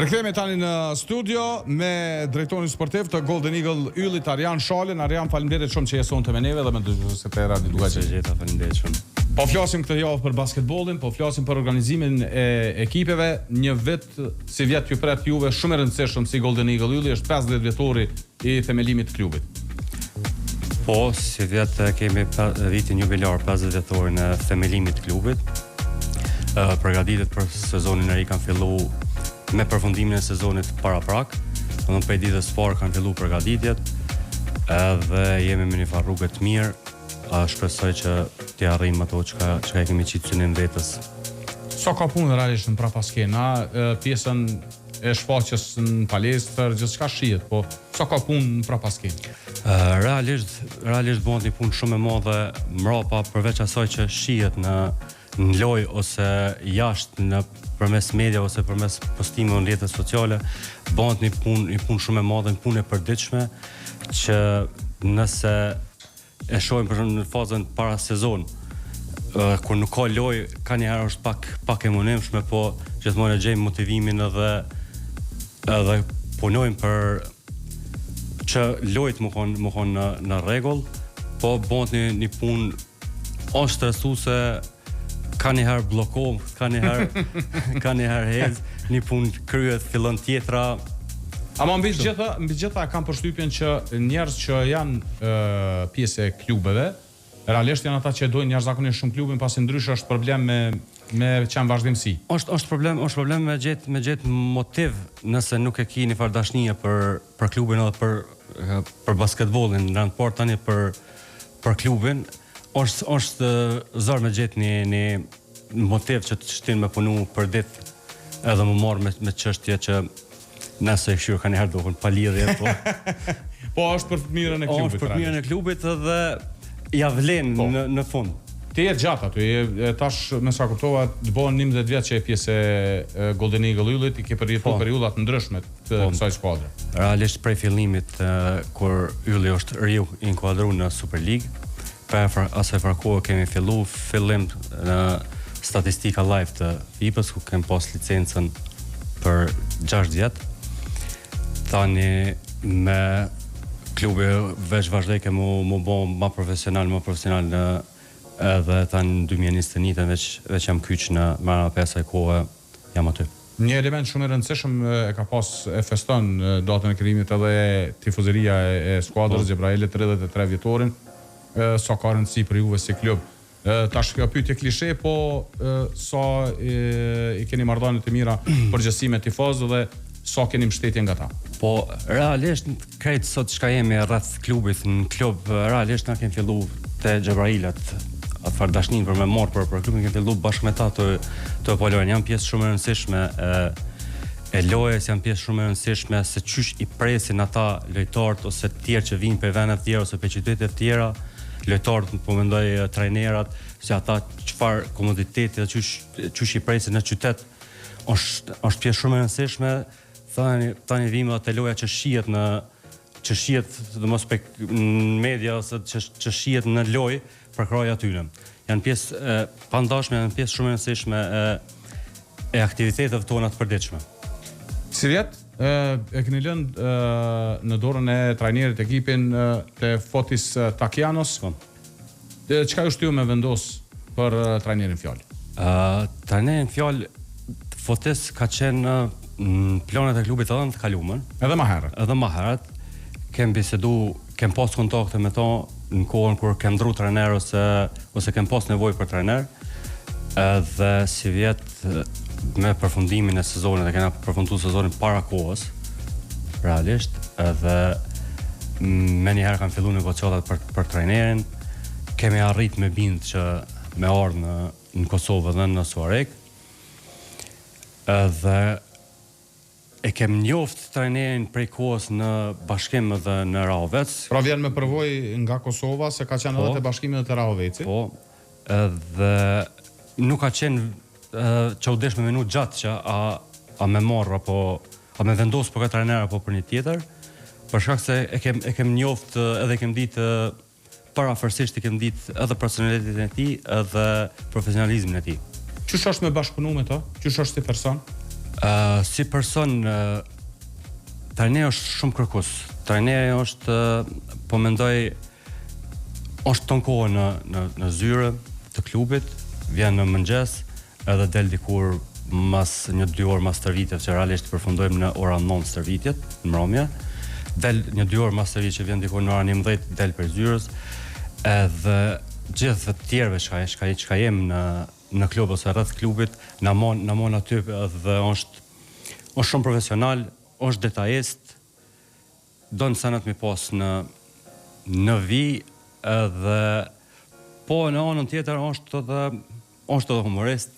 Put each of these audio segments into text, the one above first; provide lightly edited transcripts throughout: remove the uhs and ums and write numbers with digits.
Rikthehemi tani në studio me drejtorin sportiv të Golden Eagle Yllit, Arjan Shalën. Arjan, faleminderit shumë që je sonte me neve dhe me dëgjuesit e Radio Duaj. Faleminderit shumë. Po flasim këtë javë për basketbollin, po flasim për organizimin e ekipeve. Një vit si vjet ju pret juve shumë e rëndësishëm si Golden Eagle Ylli, është 50 vjetori i themelimit të klubit. Po, si vjet kemi vitin jubilar 50 vjetorin e themelimit të klubit. Përgatitet për sezonin e ri kanë filluar me përfundimin e sezonit paraprak, domethënë prej ditës së parë kanë filluar përgatitjet, edhe jemi me një farë rrugë të mirë. Shpresoj që t'i arrijmë ato çka kemi qenë vetës. Sa ka punë realisht në prapaskena, pjesën e shfaqjes në palestër, gjithçka shihet, po sa ka punë në prapaskenë? Realisht bëhet një punë shumë e madhe mbrapa, përveç asaj që shihet në lojë ose jashtë në përmes media ose përmes postimeve në rrjetet sociale, bëhet një punë shumë e madhe, një punë e përditshme që nëse e shohim për shembull në fazën para sezon, kur nuk ka lojë, kanjëherë është pak e munimshme, po gjithmonë e gjejmë motivimin edhe punojmë për që lojët më konë në rregull, po bëhet një punë ose stresuese, ka njëherë blokohem, ka njëherë hez, një punë kryet, fillon tjetra. Ama mbi gjitha kam përshtypjen që njerëz që janë pjesë e klubeve, realisht janë ata që dojnë jashtëzakonisht shumë klubin, pasi ndryshe është problem me çan vazhdimsi. Është problem me gjet motiv nëse nuk e ke një farë dashnie për klubin edhe për basketbollin, në rand por tani për klubin. Është zor me gjetë një motiv që të shtin me punu për ditë edhe më marrë me çështje që nëse e këshirë ka njëherë duken pa lidhje, po. Po është për mirën e klubit. Është për mirën e klubit edhe ja vlen në fund. Ti je gjatë aty, tash me sa kuptova të bëhen 11 vjet që je pjesë e Golden Eagle Yllit, i ke përjetuar periudha të ndryshme të kësaj skuadre. Realisht prej fillimit kur Ylli është riu inkuadruar në Super League, asaj kohë kemi fillim në statistika live të FIBA-s, ku kemi pas licencën për 6 vjet. Tani me klubi veç vazhdoj kemi mu bo ma profesional edhe tani në 2021 veç jam kyç në marrë pesaj kohë jam aty. Një element shumë i rëndësishëm e ka pas e feston datën e krijimit edhe tifozeria e skuadrës Gjebraelit 33 vjetorin. Sa ka rëndësi për juve si klub. Tash kjo pyetje klishe, po sa i keni marrëdhënie të mira përgjithësi me tifozë dhe sa keni mbështetje nga ta? Po realisht krejt sot çka jemi rreth klubit, në klub realisht na kemi filluar te Gjebrailat atë dashnin për me marr për klubin, kemi filluar bashkë me ta të polojnë. Janë pjesë shumë e rëndësishme e lojës, janë pjesë shumë e rëndësishme se çysh i presin ata lojtarët ose të tjerë që vinë për vende të tjera ose për qytete të tjera, lojtarët, po mendoj trajnerat, se ata çfarë komoditeti dhe çysh i presin në qytet është pjesë shumë e rëndësishme. Tani vime atë loja që shihet domos në media ose që shihet në lojë për kraj aty. Janë pjesë pandashme, janë pjesë shumë e rëndësishme e aktiviteteve tona të përditshme. Si vjet e keni lënë në dorën e trajnerit ekipin të Fotis Takianos. Çka ju shtyu me vendos për trajnerin fjalë? Trajnerin fjalë Fotis ka qenë në planet e klubit edhe në të kaluamën. Edhe më herët. Kem bisedu, kem pas kontakte me ta në kohën kur kem ndru trajner ose kem pas nevojë për trajner. Edhe si vjet me përfundimin e sezonit, e kena përfunduar sezonin para kohës, realisht, edhe me njëherë kanë filluar negociatat për trajnerin. Kemi arrit me bind që me ardhë në Kosovë dhe në Suarek. Edhe e kem njoft trajnerin prej kohës në bashkim dhe në Rahovec. Pra vjen me përvojë nga Kosova, se ka qenë edhe te bashkimi të Rahovecit. Po, edhe nuk ka qenë që u desh me minut gjatë që a me marrë apo a me vendosë për këtë trajner apo për një tjetër, për shkak se e kem njoft edhe kem ditë parafërsisht i kem ditë edhe personalitetin e tij edhe profesionalizmin e tij. Qysh është me bashkëpunu me ta? Qysh është si person? Si person, trajneri është shumë kërkues. Trajneri është, po mendoj, është ton kohë në zyre të klubit, vjen në mëngjes, edhe del dikur mas 1-2 orë mas stërvitjet, që realisht përfundojmë në ora 9 stërvitjet, në mbrëmje. Del 1-2 orë mas stërvitjet që vjen dikur në ora 11, del për zyrës, edhe gjithë të tjerëve që jem në klub ose rreth klubit, na mon aty dhe është shumë profesional, është detajist, do në sanat mi pas në vi, edhe po në anën tjetër është edhe humorist.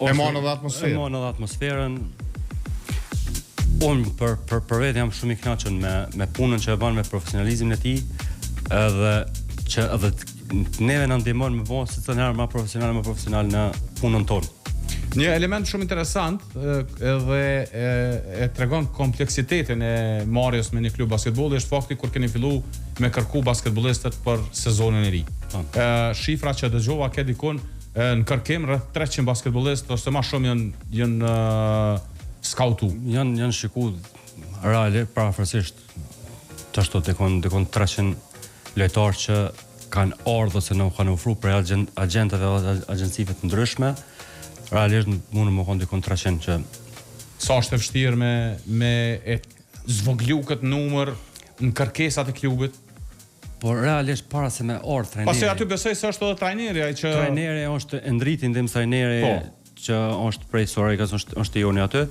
E mon edhe atmosferën. E mon edhe atmosferën. Unë për vetë jam shumë i kënaqur me punën që e bën, me profesionalizmin e tij, edhe neve na ndihmon me bëj si të herë më profesional në punën tonë. Një element shumë interesant edhe e tregon kompleksitetin e marrjes me një klub basketbolli është fakti kur keni fillu me kërku basketbollistët për sezonin e ri. Shifra që dëgjova ke dikun në kërkim rreth 300 basketbollistë ose më shumë janë skautu. Janë shikuar reale parafrasisht të ashtu dekon 300 lojtarë që kanë ardhur ose nuk kanë ofruar për agjentëve ose agjencive të ndryshme. Realisht mund më konë dikon 300 që... Sa është e vështirë me e zvoglu këtë numër në kërkesat e klubit? Por realisht para se me orë trajneri... Pasi aty besoj se është edhe trajneri ai që... Trajneri është ndriti ndim trajneri që është prej Suarikës, është i joni aty.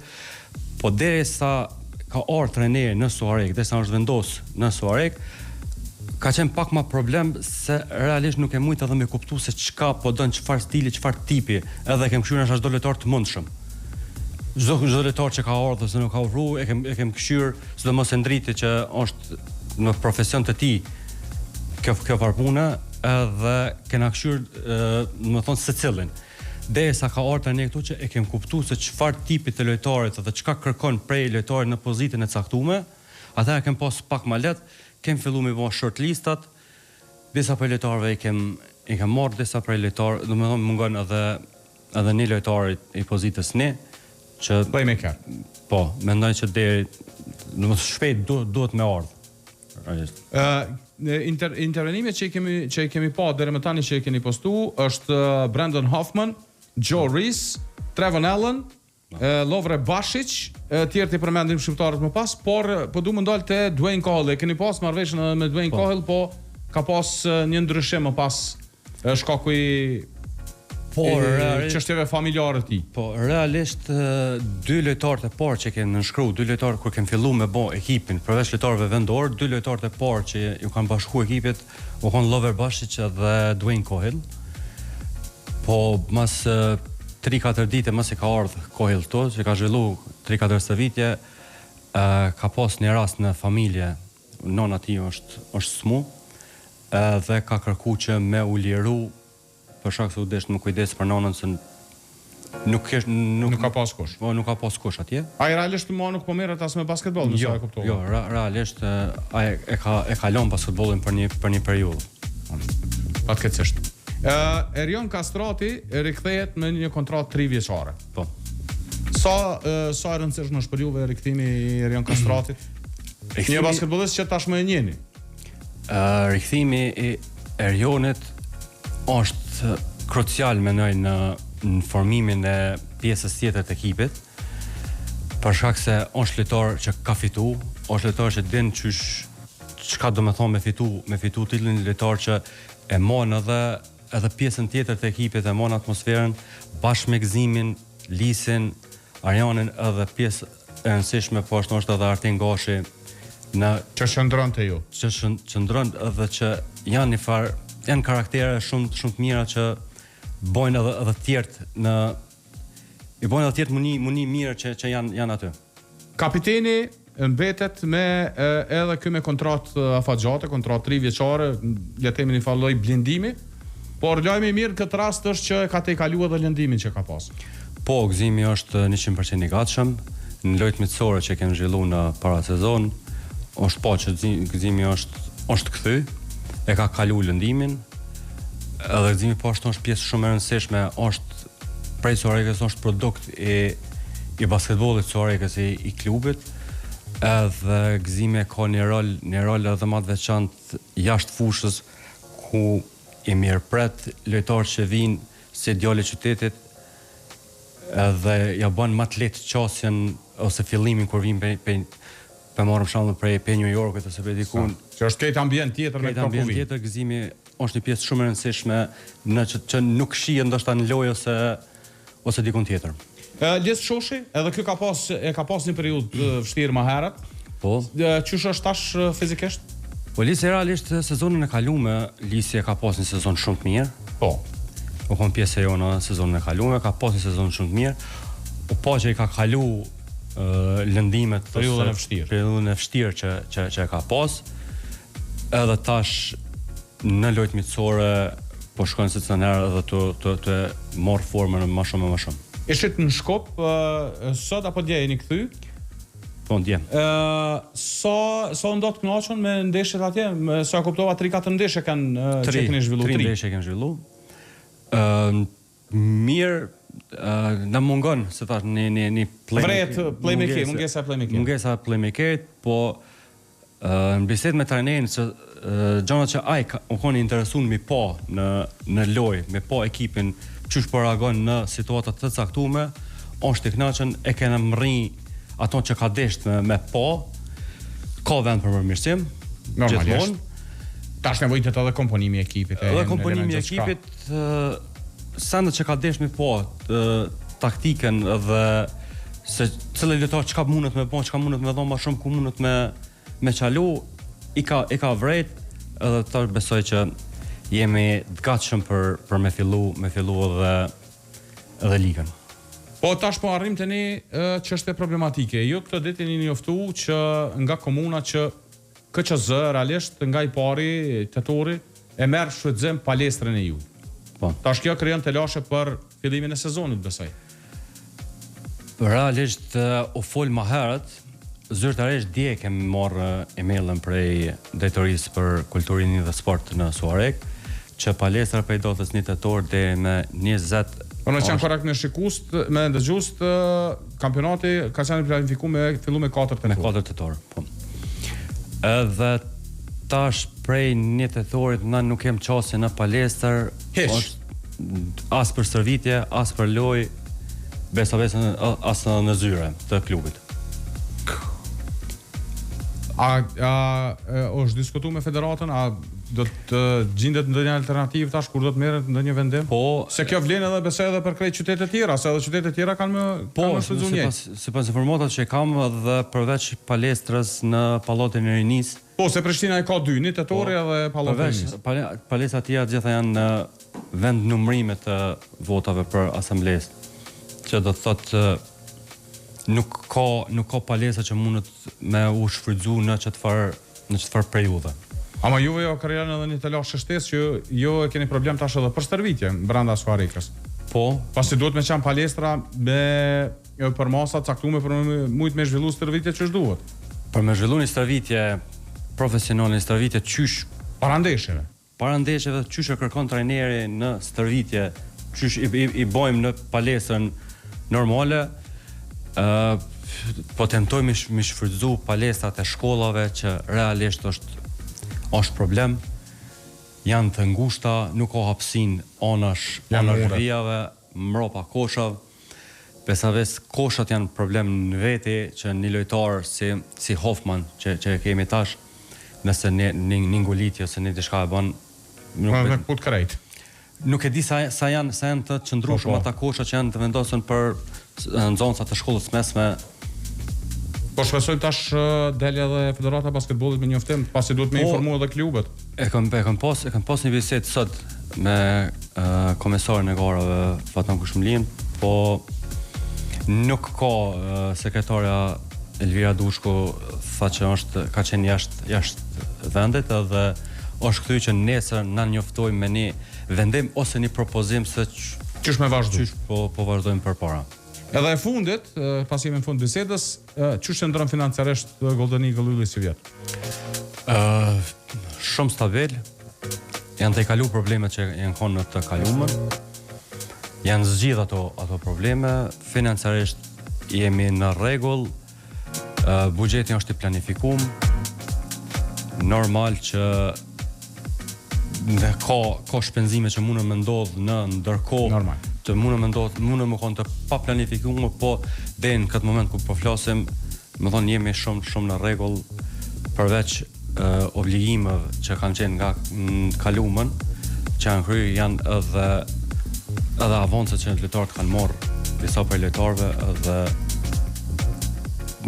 Po derisa ka orë trajneri në Suarik, derisa është vendos në Suarik, ka qenë pak ma problem se realisht nuk e mujtë edhe me kuptu se çka po dënë, çfarë stili, çfarë tipi, edhe kem këshyrë në çdo lojtar të mundshëm. Çdo lojtar që ka ardhur ose nuk ka urdhëruar, e kem këshyrë, sidomos e ndriti që është në profesion të tij kjo farpuna, edhe kena këshyrë, më thonë secilin. Derisa ka ardhur tani këtu që e kem kuptuar se çfarë tipi të lojtarit dhe çka kërkon prej lojtarit në pozitën e caktuar, atëherë kem pas pak më lehtë. Kem fillu me bërë shortlistat, disa prej lojtarëve i kem marrë disa prej lojtarë, do të thonë mungon edhe një lojtar i pozitës një, që playmaker. Po, mendoj që deri në shpejt duhet me ardhë. Intervenimet që i kemi pa deri më tani që i keni postu është Brandon Hoffman, Joe Reese, Trevon Allen, Lovre Bashic, tjerë të përmendim shqiptarët më pas, por po du më ndalë të Dwayne Cahill. E keni pas marrëveshjen me Dwayne Cahill, po ka pas një ndryshim më pas shkaku i çështjeve familjare të tij. Po, realisht dy lojtarët e parë që kanë nënshkruar, dy lojtarë kur kanë filluar me bë ekipin, përveç lojtarëve vendor, dy lojtarët e parë që ju kanë bashkuar ekipit, u kanë Lovre Bashic dhe Dwayne Cahill. Po mas 3-4 ditë mëse ka ardhë Cahill këtu, që ka zhvillu 3-4 stërvitje, ka pas një rast në familje, nona ti është smu, dhe ka kërku që me u liru, për shkak se u desh më kujdes për nonën, se nuk ka pas kush. Po, nuk ka pas kush atje. Ai realisht nuk po merret as me basketboll, nëse e kuptova. Jo, realisht ai e ka lënë basketbollin për një periudhë. Patjetërisht. Erion Kastrati rikthehet me një kontratë 3 vjeçare. Po. Sa e rëndësishme është për juve rikthimi i Erion Kastratit? Një basketbollist që tashmë e njeni. Rikthimi i Erionit është krucial mendoj në formimin e pjesës tjetër të ekipit. Për shkak se është lojtar që ka fitu, është lojtar që din çka do të thonë me fitu titullin, lojtar që e mon edhe pjesën tjetër të ekipit, e mon atmosferën, bashkë me Gëzimin, Lisin, Arjanin, edhe pjesë e rëndësishme, po është edhe Artin Gashi, që shëndron të ju. Që shëndron edhe që janë karaktere shumë të mira që bojnë edhe tjertë i bojnë edhe tjertë muni mirë që janë aty. Kapiteni mbetet me edhe ky me kontratë afatgjate, kontratë 3 vjeçare, le të themi një falloj blindimi. Por lajmi i mirë këtë rast është që ka të i kalu edhe lëndimin që ka pas. Po, Gëzimi është 100% i gatshëm. Në lojtë miqësore që kemë zhvillu në para sezon, është po që Gëzimi është kthy, e ka kalu lëndimin, edhe Gëzimi po është pjesë shumë e rëndësishme, është prej Suarikës, është produkt i i basketbollit Suarekës i klubit, edhe Gëzimi ka një rol edhe më të veçantë jashtë fushës, ku i mirëpret lojtarët që vinë si djalë i qytetit, edhe ja bën më të lehtë qasjen ose fillimin kur vinë për marrëm shembull për New Yorkut ose për dikun. Që është këtë ambient tjetër me ambient tjetër, Gëzimi është një pjesë shumë e rëndësishme në që nuk shihet ndoshta në lojë ose dikun tjetër. Lis Shoshi, edhe ky ka pas një periudhë vështirë më herët. Po. Qysh është tash fizikisht? Po Lisi realisht sezonin e kaluar, Lisi e ka pas një sezon shumë të mirë. Po. U kon pjesë e jo në sezonin e kaluar, ka pas një sezon shumë të mirë. U pa që i ka kalu lëndimet periudhën e vështirë që ka pas. Edhe tash në lojtë miqësore po shkon se të herë edhe të marr formën më shumë e më shumë. Ishit në Shkop sot apo dje jeni kthy? Po dje. Sa ndo të kënaqur me ndeshjet atje? Sa kuptova 3-4 ndeshje kanë që keni zhvilluar. 3 ndeshje kanë zhvilluar. Mirë, na mungon se tash një playmaker, mungesa playmaker. Mungesa playmaker, po në bisedë me trajnerin se gjanat që ai u kanë interesuar mi pa në lojë, me pa ekipin qysh po reagon në situata të caktuara, është i kënaqur, e kena mrri ato që ka desht me pa, ka vend për përmirësim, normalisht. Tash nevojitet edhe komponimi i ekipit. Edhe komponimi i ekipit, sendet që ka desht me pa, taktikën dhe se cilë lojtar çka mundet me pa, çka mundet me dhon më shumë, ku mundet me çalu, i ka vrejt, edhe tash besoj që jemi të gatshëm për me fillu edhe ligën. Po tash po arrim tani çështje problematike. Ju këtë ditë jeni njoftuar që nga komuna që KQZ realisht nga i pari tetori e merr shfrytëzim palestrën e ju. Po. Tash kjo krijon telashe për fillimin e sezonit, besoj. Realisht u fol më herët, zyrtarisht dje kemi marrë emailën prej drejtorisë për kulturinë dhe sport në Suarek, që palestra prej datës 1 tetor deri me 20. Po në që janë korrekt me shikust, me ndëgjust, kampionati ka qenë planifikuar me fillu me 4 tetor. Me 4 tetor, po. Edhe tash prej 1 tetorit na nuk kem qasje në palestër, as për stërvitje, as për lojë, as në zyre të klubit. Është diskutuar me federatën, a do të gjendet ndonjë alternativë tash kur do të merret ndonjë vendim? Po, se kjo vlen edhe besoj edhe për krejt qytete të tjera, se edhe qytete të tjera kanë më shfrytzuar njëjtë. Sipas informatat që kam edhe përveç palestrës në Pallatin e Rinis. Po, se Prishtina e ka 2, një tetori edhe Pallati e Rinis. Palestrat tjera gjitha janë në vend numërime të votave për asamblesë, që do të thotë nuk ka palestra që mundet me u shfrytzu në çfarë periudhe. Ama juve jo krijon edhe një telash shtesë që jo e keni problem tash edhe për stërvitje brenda Suarekës. Po, pasi duhet me qenë palestra për masa caktuar për mujt me zhvillu stërvitje ç'është duhet. Për me zhvillu një stërvitje profesionale, një stërvitje qysh para ndeshjeve. Para ndeshjeve qysh e kërkon trajneri në stërvitje, qysh i bojmë në palestrën normale, po tentojmë mi shfrytzu palestrat e shkollave që realisht është problem, janë të ngushta, nuk ka hapësinë anash vijave, mbrapa koshave. Besaves koshat janë problem në veti që një lojtar si Hoffman që kemi tash, nëse një ngulitje ose një diçka e bën, nuk e di sa janë të qëndrueshëm ata kosha që janë të vendosur për nxënësat të shkollës mesme. Po shpresoj tash del edhe Federata Basketbollit me njoftim, pasi duhet me informuar edhe klubet. E kam pas një bisedë sot me komisarin e garave Fatan Kushmlin, po nuk ka sekretarja Elvira Dushko tha që ka qenë jashtë vendit, edhe është kthy që nesër na njoftojmë me një vendim ose një propozim se ç'është me vazhdu. Po vazhdojmë përpara. Edhe e fundit, pas jemi në fund bisedës, çu shndron financiarisht Golden Eagle Ylli si vjet? Shumë stabil. Janë të kalu problemet që janë konë në të kaluar. Janë zgjidh ato probleme, financiarisht jemi në rregull, buxheti është i planifikuar, normal që ka shpenzime që mundën me ndodhë në ndërkohë, Normal. të mundën me konë të pa planifikuar, po deri në këtë moment ku po flasim, më thonë jemi shumë në rregull, përveç obligimeve që kanë qenë nga kaluamën, që janë kryer, janë edhe avancet që lojtarët kanë marrë, disa prej lojtarëve, dhe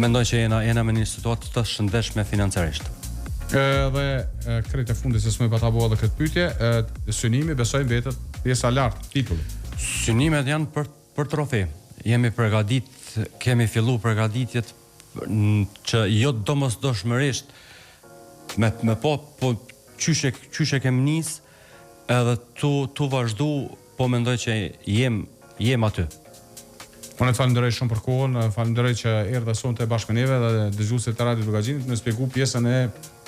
mendoj që jena me një situatë të shëndetshme financiarisht. Dhe krejt e fundit se s'më pa ta bëu edhe këtë pyetje, synimi besoj mbetet pjesa lart titullit. Synimet janë për trofe. Jemi kemi filluar përgatitjet që jo domosdoshmërisht me po qyshe kem nis, edhe tu vazhdu, po mendoj që jem aty. Unë të falenderoj shumë për kohën, falenderoj që erdhe sonte bashkë me neve dhe dëgjuesit të Radio Lugaxhinit me shpjegu pjesën e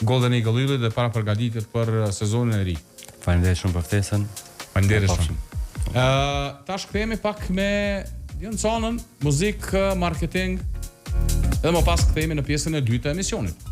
Golden Eagle Yllit dhe para përgatitjet për sezonin e ri. Faleminderit shumë për ftesën. Faleminderit shumë. Tash kthehemi pak me Joncanën, muzikë, marketing, edhe më pas kthehemi në pjesën e dytë të emisionit.